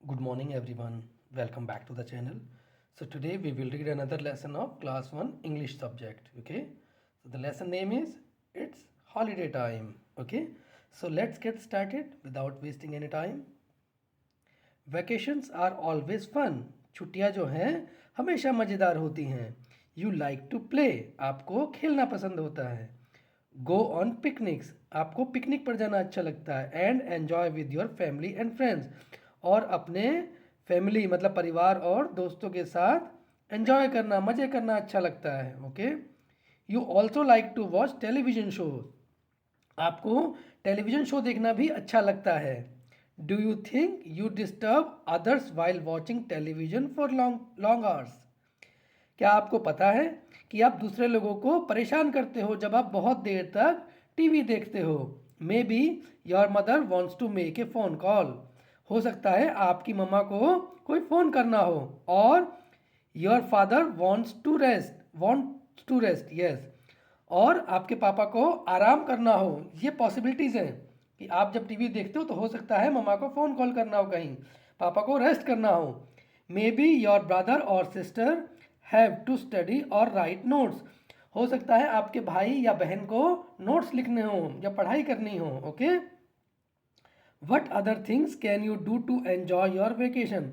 Good morning, everyone. Welcome back to the channel. So, today we will read another lesson of class 1 English subject. Okay, so the lesson name is It's Holiday Time. Okay, so let's get started without wasting any time. Vacations are always fun. छुट्टियां जो हैं हमेशा मज़ेदार होती हैं. You like to play. आपको खेलना पसंद होता है. Go on picnics. आपको पिकनिक पर जाना अच्छा लगता है. And enjoy with your family and friends. और अपने फैमिली मतलब परिवार और दोस्तों के साथ एंजॉय करना, मज़े करना अच्छा लगता है. Okay. You also like to watch television show. आपको टेलीविज़न शो देखना भी अच्छा लगता है. Do you think you disturb others while watching television for long long hours. क्या आपको पता है कि आप दूसरे लोगों को परेशान करते हो जब आप बहुत देर तक टीवी देखते हो. Maybe your mother wants to make a phone call. हो सकता है आपकी मम्मा को कोई फ़ोन करना हो. और your father wants to rest yes. और आपके पापा को आराम करना हो. ये पॉसिबिलिटीज़ हैं कि आप जब टीवी देखते हो तो हो सकता है मम्मा को फ़ोन कॉल करना हो, कहीं पापा को रेस्ट करना हो. मे बी योर ब्रदर और सिस्टर हैव टू स्टडी और राइट नोट्स. हो सकता है आपके भाई या बहन को नोट्स लिखने हो या पढ़ाई करनी हो. Okay. What other things can you do to enjoy your vacation.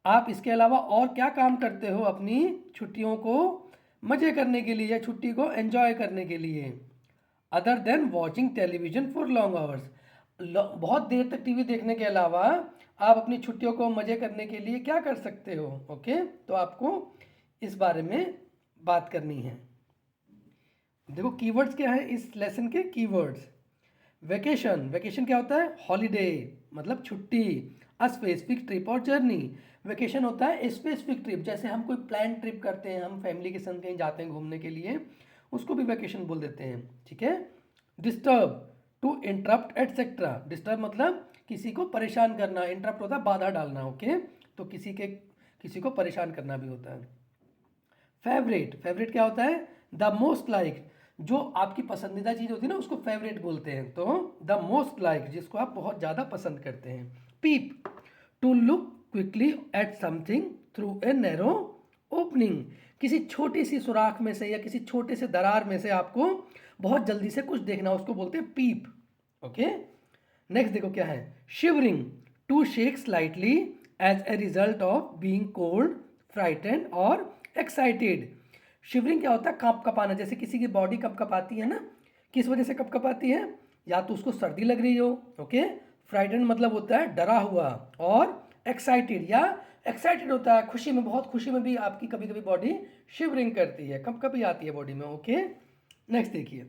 आप इसके अलावा और क्या काम करते हो अपनी छुट्टियों को मज़े करने के लिए या छुट्टी को एन्जॉय करने के लिए. Other than watching television for long hours. बहुत देर तक टीवी देखने के अलावा आप अपनी छुट्टियों को मज़े करने के लिए क्या कर सकते हो. ओके. तो आपको इस बारे में बात करनी है. देखो कीवर्ड्स क्या है इस लेसन के. Keywords vacation. वेकेशन क्या होता है? हॉलीडे मतलब छुट्टी. अ स्पेसिफिक ट्रिप और जर्नी. वेकेशन होता है स्पेसिफिक ट्रिप. जैसे हम कोई प्लान ट्रिप करते हैं, हम फैमिली के संग कहीं जाते हैं घूमने के लिए, उसको भी वेकेशन बोल देते हैं. ठीक है. Disturb to interrupt etcetera. Disturb मतलब किसी को परेशान करना. इंटरप्ट होता है बाधा डालना. ओके. तो किसी को परेशान करना भी होता है. फेवरेट. फेवरेट क्या होता है? The most like. जो आपकी पसंदीदा चीज़ होती है ना उसको फेवरेट बोलते हैं. तो द मोस्ट लाइक जिसको आप बहुत ज़्यादा पसंद करते हैं. Peep to look quickly at something through a narrow opening. किसी छोटी सी सुराख में से या किसी छोटे से दरार में से आपको बहुत जल्दी से कुछ देखना, उसको बोलते हैं पीप. ओके. नेक्स्ट देखो क्या है. Shivering to shake slightly as a result of being cold, frightened और एक्साइटेड. शिवरिंग क्या होता है? कँप कपाना. जैसे किसी की बॉडी कँप कपाती है ना, किस वजह से कँप कपाती है? या तो उसको सर्दी लग रही हो. ओके. फ्राइटेंड मतलब होता है डरा हुआ. और एक्साइटेड या एक्साइटेड होता है खुशी में. बहुत खुशी में भी आपकी कभी कभी बॉडी शिवरिंग करती है, कँप कभी आती है बॉडी में. ओके. नेक्स्ट देखिए.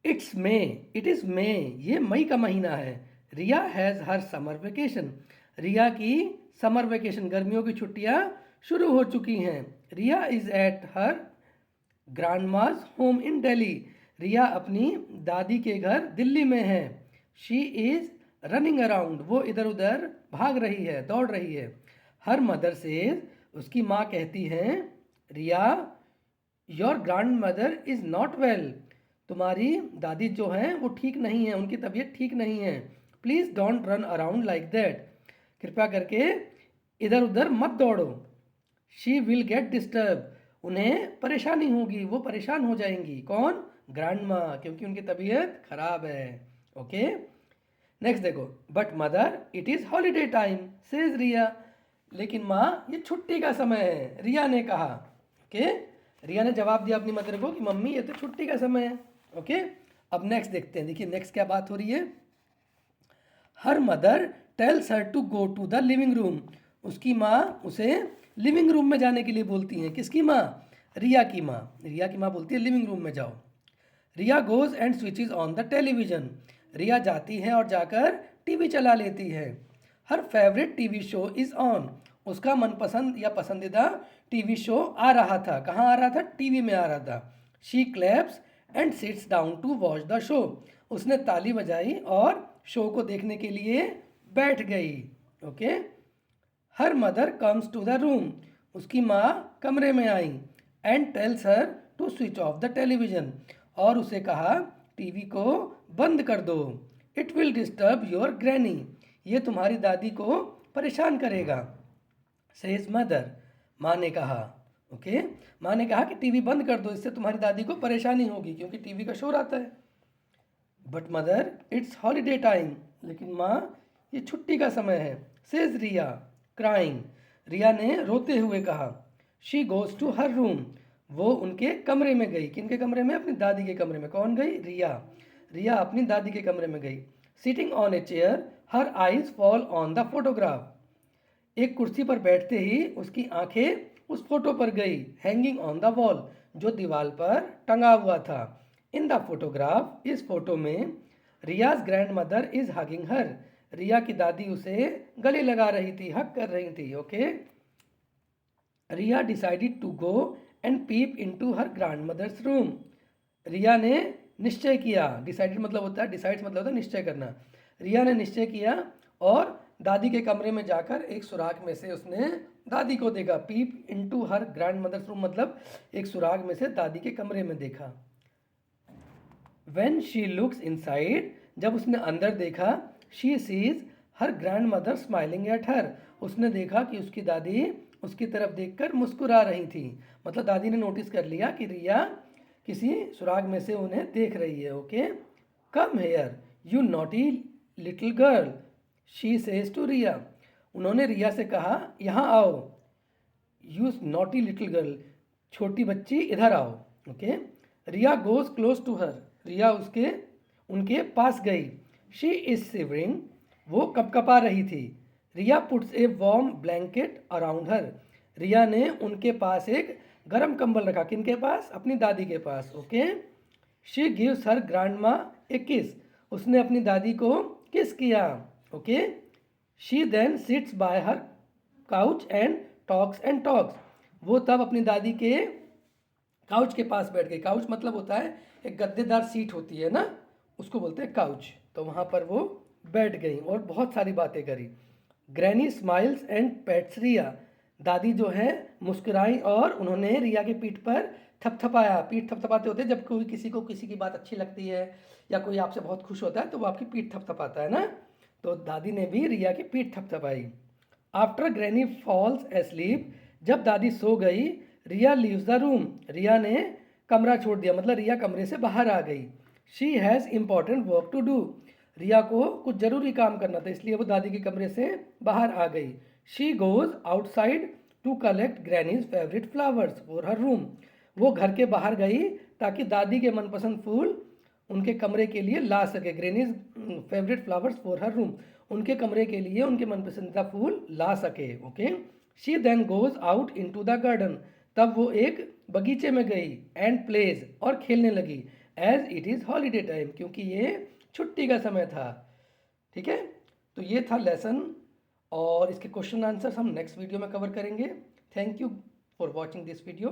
It's may. इट इज़ मे. ये मई का महीना है. रिया हैज़ हर समर वेकेशन. रिया की समर वेकेशन गर्मियों की छुट्टियां शुरू हो चुकी हैं. Riya is at her grandma's home in Delhi. Riya अपनी दादी के घर दिल्ली में है. She is running around. वो इधर उधर भाग रही है, दौड़ रही है. हर मदर से उसकी माँ कहती हैं, Riya your grandmother is not well. तुम्हारी दादी जो हैं वो ठीक नहीं है, उनकी तबीयत ठीक नहीं है. Please don't run around like that. कृपया करके इधर उधर मत दौड़ो. She will get disturb. उन्हें परेशानी होगी, वो परेशान हो जाएंगी. कौन? ग्रैंड माँ, क्योंकि उनकी तबीयत खराब है. ओके. नेक्स्ट देखो. But mother it is holiday time says Riya. लेकिन माँ ये छुट्टी का समय है, रिया ने कहा. ओके. रिया ने जवाब दिया अपनी मदर को कि मम्मी ये तो छुट्टी का समय है. ओके. अब नेक्स्ट देखते हैं. देखिए नेक्स्ट क्या बात हो रही है. Her mother tells her to go to the living room. उसकी माँ उसे लिविंग रूम में जाने के लिए बोलती हैं. किसकी माँ? रिया की माँ. रिया की माँ बोलती है लिविंग रूम में जाओ. Riya goes and switches on the television. Riya जाती है और जाकर टीवी चला लेती है. Her favourite TV show is on. उसका मनपसंद या पसंदीदा टीवी शो आ रहा था. कहाँ आ रहा था? टीवी में आ रहा था. She claps and sits down to watch the show. उसने ताली बजाई और शो को देखने के लिए बैठ गई. Okay. Her mother comes to the room. उसकी माँ कमरे में आई. And tells her to switch off the television. और उसे कहा टीवी को बंद कर दो. It will disturb your granny. ये तुम्हारी दादी को परेशान करेगा। सेज मदर, माँ ने कहा। ओके, माँ ने कहा कि टीवी बंद कर दो, इससे तुम्हारी दादी को परेशानी होगी क्योंकि टीवी का शोर आता है। But mother it's holiday time, लेकिन माँ ये छुट्टी का समय है। सेज रिया क्राइंग, रिया ने रोते हुए कहा। She goes to her room, वो उनके कमरे में गई। किनके कमरे में? अपनी दादी के कमरे में। कौन गई? रिया। रिया अपनी दादी के कमरे में गई। Sitting on a chair her eyes fall on the photograph, एक कुर्सी पर बैठते ही उसकी आंखें उस फोटो पर गई। हैंगिंग ऑन द वॉल, जो दीवार पर टंगा हुआ था। इन द फोटोग्राफ, इस फोटो में Riya's grandmother is hugging her, Riya की दादी उसे गले लगा रही थी, हक कर रही थी। Okay, Riya decided to go and peep into her grandmother's room, Riya ने निश्चय किया। डिसाइडेड मतलब होता है, डिसाइड्स मतलब होता है निश्चय करना। रिया ने निश्चय किया और दादी के कमरे में जाकर एक सुराख में से उसने दादी को देखा। Peep into her grandmother's room मतलब एक सुराख में से दादी के कमरे में देखा। When she looks inside, जब उसने अंदर देखा, she sees her grandmother smiling at her, उसने देखा कि उसकी दादी उसकी तरफ देखकर मुस्कुरा रही थी। मतलब दादी ने नोटिस कर लिया कि रिया किसी सुराग में से उन्हें देख रही है। Okay, come here you naughty little girl, she says to Riya, उन्होंने रिया से कहा यहाँ आओ। यू नॉटी लिटिल गर्ल, छोटी बच्ची इधर आओ। Okay, Riya goes close to her, Riya उनके पास गई। शी इज शिवरिंग, वो कपकपा रही थी। Riya puts a warm blanket around her, Riya ने उनके पास एक गर्म कंबल रखा। किनके पास? अपनी दादी के पास। Okay, she gives her grandma a kiss, उसने अपनी दादी को किस किया। Okay, she then sits by her couch and talks, वो तब अपनी दादी के काउच के पास बैठ गई। काउच मतलब होता है एक गद्देदार सीट होती है ना, उसको बोलते हैं काउच। तो वहाँ पर वो बैठ गई और बहुत सारी बातें करी। ग्रैनी स्माइल्स एंड पेट्स रिया, दादी जो है मुस्कुराई और उन्होंने रिया की पीठ पर थपथपाया। पीठ थपथपाते होते हैं जब कोई किसी को किसी की बात अच्छी लगती है या कोई आपसे बहुत खुश होता है तो वो आपकी पीठ थपथपाता है ना, तो दादी ने भी रिया की पीठ थपथपाई। आफ्टर ग्रैनी फॉल्स एस्लीप, जब दादी सो गई, रिया लीव्स द रूम, रिया ने कमरा छोड़ दिया, मतलब रिया कमरे से बाहर आ गई। She has important work to do, Riya को कुछ ज़रूरी काम करना था इसलिए वो दादी के कमरे से बाहर आ गई। She goes outside to collect granny's favourite flowers for her room, वो घर के बाहर गई ताकि दादी के मनपसंद फूल उनके कमरे के लिए ला सके। Granny's favourite flowers for her room, उनके कमरे के लिए उनके मनपसंदीदा फूल ला सके। Okay, she then goes out into the garden, तब वो एक बगीचे में गई। एंड प्लेज, और खेलने लगी। As it is holiday time, क्योंकि ये छुट्टी का समय था। ठीक है, तो ये था लेसन और इसके क्वेश्चन आंसर्स हम नेक्स्ट वीडियो में कवर करेंगे। Thank you for watching this video.